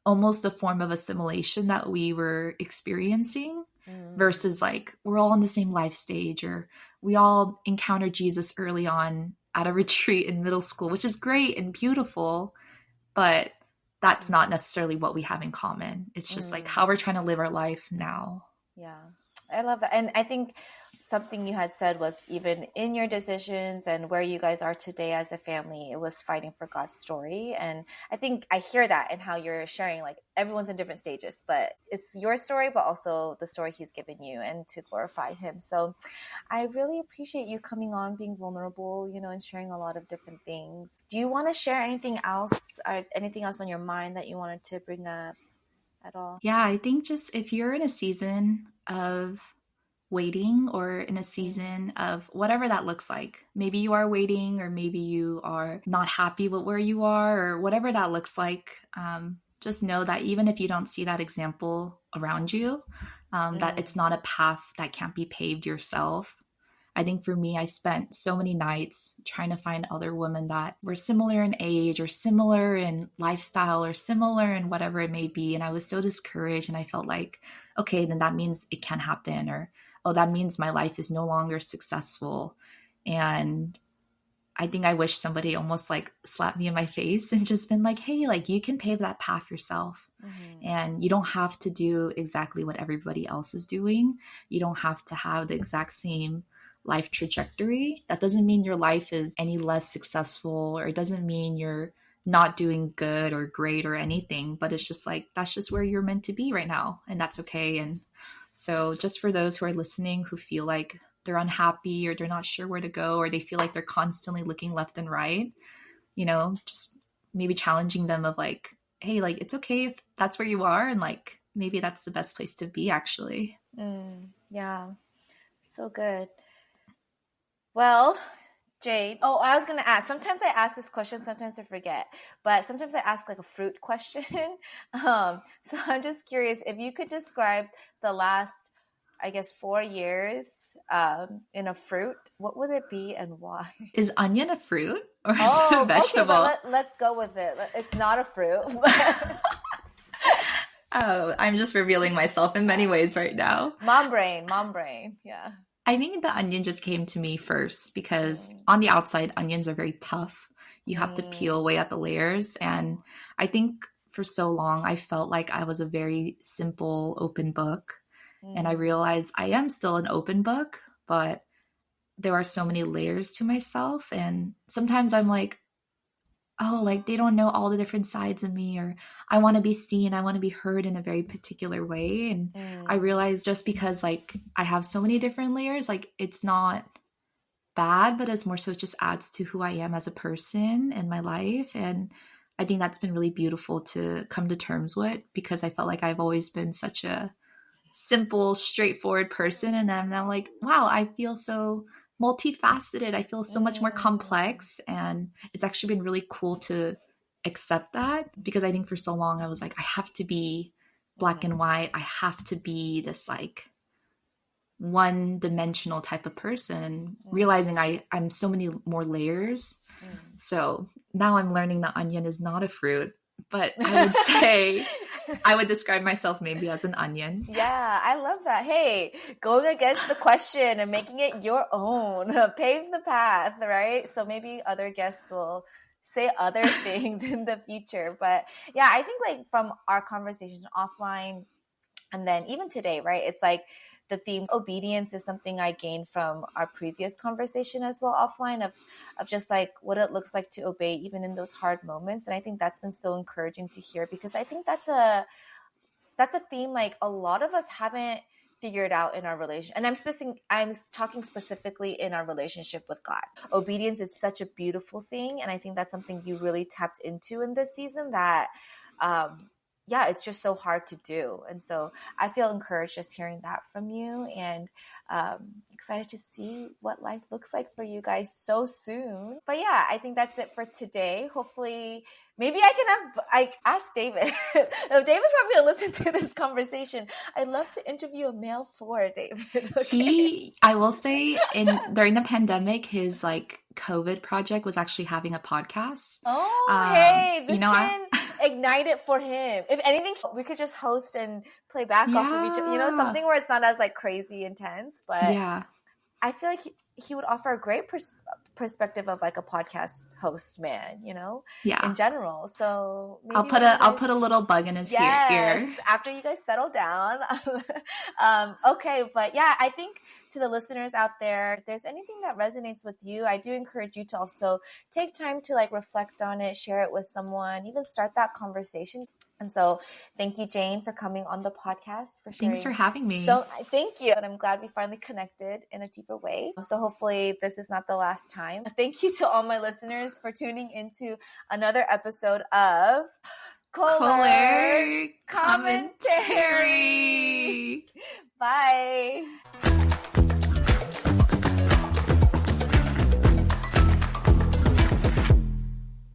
almost a form of assimilation that we were experiencing versus like we're all in the same life stage, or we all encountered Jesus early on at a retreat in middle school, which is great and beautiful, but that's not necessarily what we have in common. It's just like how we're trying to live our life now. Yeah, I love that. And I think something you had said was even in your decisions and where you guys are today as a family, it was fighting for God's story. And I think I hear that in how you're sharing, like everyone's in different stages, but it's your story, but also the story he's given you and to glorify him. So I really appreciate you coming on, being vulnerable, and sharing a lot of different things. Do you want to share anything else or anything else on your mind that you wanted to bring up at all? Yeah, I think just if you're in a season of waiting or in a season of whatever that looks like, maybe you are waiting or maybe you are not happy with where you are or whatever that looks like, just know that even if you don't see that example around you, that it's not a path that can't be paved yourself. I think for me, I spent so many nights trying to find other women that were similar in age or similar in lifestyle or similar in whatever it may be. And I was so discouraged and I felt like, okay, then that means it can happen, or, oh, that means my life is no longer successful. And I think I wish somebody almost like slapped me in my face and just been like, hey, like you can pave that path yourself. And you don't have to do exactly what everybody else is doing. You don't have to have the exact same life trajectory. That doesn't mean your life is any less successful, or it doesn't mean you're not doing good or great or anything, but it's just like, that's just where you're meant to be right now. And that's okay. And so just for those who are listening, who feel like they're unhappy or they're not sure where to go, or they feel like they're constantly looking left and right, just maybe challenging them of like, hey, like, it's okay if that's where you are. And like, maybe that's the best place to be actually. Yeah. So good. Well, Jade, I was going to ask, sometimes I ask this question, sometimes I forget, but sometimes I ask like a fruit question. So I'm just curious if you could describe the last, I guess, 4 years in a fruit, what would it be and why? Is onion a fruit or is it a vegetable? Okay, but let's go with it. It's not a fruit. Oh, I'm just revealing myself in many ways right now. Mom brain. Yeah. I think the onion just came to me first because on the outside, onions are very tough. You have to peel away at the layers. And I think for so long, I felt like I was a very simple, open book. And I realized I am still an open book, but there are so many layers to myself. And sometimes I'm like, oh, like they don't know all the different sides of me, or I want to be seen, I want to be heard in a very particular way. And I realized just because like I have so many different layers, like it's not bad, but it's more so it just adds to who I am as a person in my life. And I think that's been really beautiful to come to terms with, because I felt like I've always been such a simple, straightforward person. And then I'm like, wow, I feel so multifaceted. I feel so much more complex. And it's actually been really cool to accept that, because I think for so long I was like, I have to be black and white. I have to be this like one dimensional type of person, realizing I'm so many more layers. So now I'm learning that onion is not a fruit, but I would say I would describe myself maybe as an onion. Yeah, I love that. Hey, going against the question and making it your own, pave the path, right? So maybe other guests will say other things in the future. But yeah, I think like from our conversation offline and then even today, right? It's like the theme obedience is something I gained from our previous conversation as well offline of just like what it looks like to obey even in those hard moments. And I think that's been so encouraging to hear, because I think that's a theme like a lot of us haven't figured out in our relation. And I'm talking specifically in our relationship with God. Obedience is such a beautiful thing. And I think that's something you really tapped into in this season that, yeah, it's just so hard to do. And so I feel encouraged just hearing that from you, and excited to see what life looks like for you guys so soon. But yeah, I think that's it for today. Hopefully, maybe I ask David. If David's probably going to listen to this conversation, I'd love to interview a male for David. Okay? I will say, during the pandemic, his like COVID project was actually having a podcast. Oh, hey, this can ignite it for him. If anything, we could just host and play back off of each other, something where it's not as like crazy intense, but yeah, I feel like he would offer a great perspective of like a podcast host, man, in general. So maybe I'll put a little bug in his ear after you guys settle down. Okay, but yeah, I think to the listeners out there, if there's anything that resonates with you, I do encourage you to also take time to like reflect on it, share it with someone, even start that conversation. And so thank you, Jane, for coming on the podcast, for sharing. Thanks for having me. So thank you. And I'm glad we finally connected in a deeper way. So hopefully this is not the last time. Thank you to all my listeners for tuning into another episode of Koller Commentary. Bye.